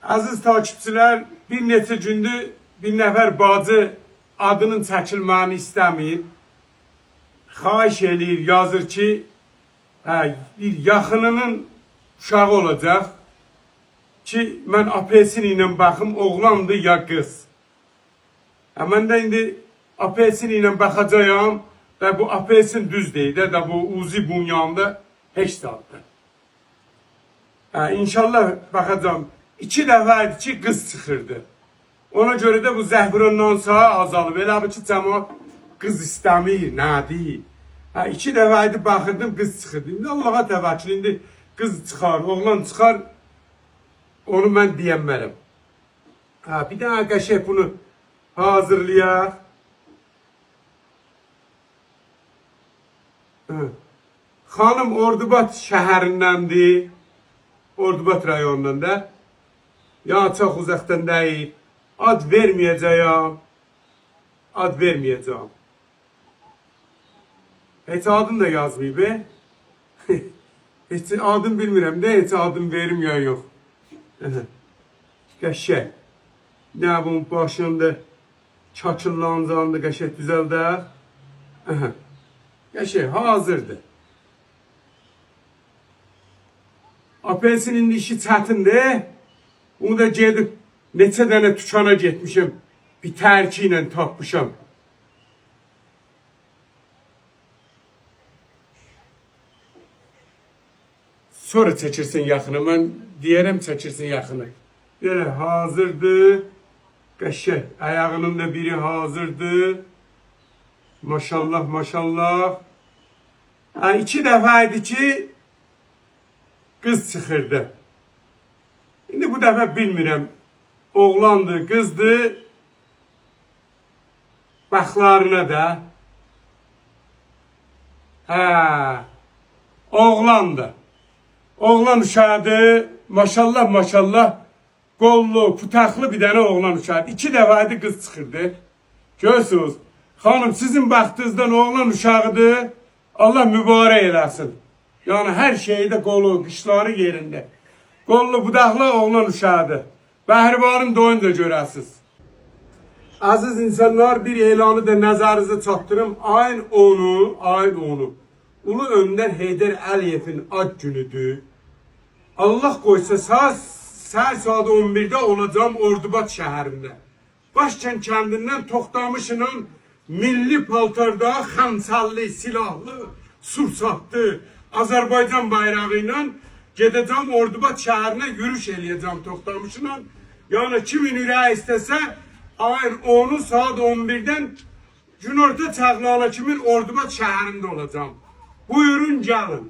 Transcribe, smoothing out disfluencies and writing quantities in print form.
Aziz takipçiler, bir neçə gündür bir nəfər bacı adının çəkilməyini istəmir. Xahiş eləyir, yazır ki, bir yaxınının uşağı olacaq ki, mən apelsin ilə baxım, oğlandır ya qız. Mən də indi apelsin ilə baxacağım və bu apelsin düz deyil də bu uzi bunyanda heç zaddır. İnşallah baxacağım. 2 dəfədir ki, qız çıxırdı. Ona görə də bu zəhburandan sonra azalıb. Elə bir ki, cəmaat qız istəmir, nədir? 2 dəfədir baxırdım, qız çıxırdı. İndi Allaha təvəkkül, indi qız çıxar, oğlan çıxar, onu mən deyəmmərəm. Bir dənə qəşəng bunu hazırlayaq. Xanım Ordubad şəhərindəndir. Ordubad rayonundan da. Ya çok uzaktan değil. Ad vermeyeceğim. Ad vermeyeceğim. Hiç adım da yazmıyor be. Hiç adım bilmirəm de hiç adım verim ya yok. Qəşəng. Ne bunun başında çakıllancağında qəşəng düzəldək. Qəşəng hazırdır. Apelsinin işi çətindir. Bunu da gedib neçə dənə tükana getmişim. Bir tərki ilə tapmışam. Sonra çəkirsin yaxını. Mən deyərəm çəkirsin yaxını. Belə hazırdır. Qəşəng. Ayağının da biri hazırdır. Maşallah maşallah. 2 dəfə idi ki qız çıxırdı. İndi bu dəfə bilmirəm. Oğlandı, qızdı. Baxlarına da. Oğlandı. Oğlan uşağıdır. Maşallah maşallah. Qollu, putaqlı bir dənə oğlan uşağıdır. 2 dəfə idi qız çıxırdı. Görürsünüz. Xanım sizin baxdığınızdan oğlan uşağıdır. Allah mübarək eləsin. Yani her şeyde qolu, qışları yerində. Qollu budaqlı oğlan uşağıdır. Bəhribarın doyunca görəsiz. Aziz insanlar, bir elanı da nəzarınıza çatdırım. Ayın 10'u, Ulu Öndər Heydər Əliyevin ad günüdür. Allah qoysa saat 11'de olacağım Ordubad şəhərində. Başkent kendinden Toxtamışının milli paltarda xansallı, silahlı, sursatlı Azərbaycan bayrağı ilə gedəcəm Ordubad şəhərinə yürüyüş eləyəcəm Toxtamışla. Yəni kimin ürəyi istəsə ayın 10'u saat 11'den günorta çağlarına kimin Ordubad şəhərində olacağım. Buyurun gəlin.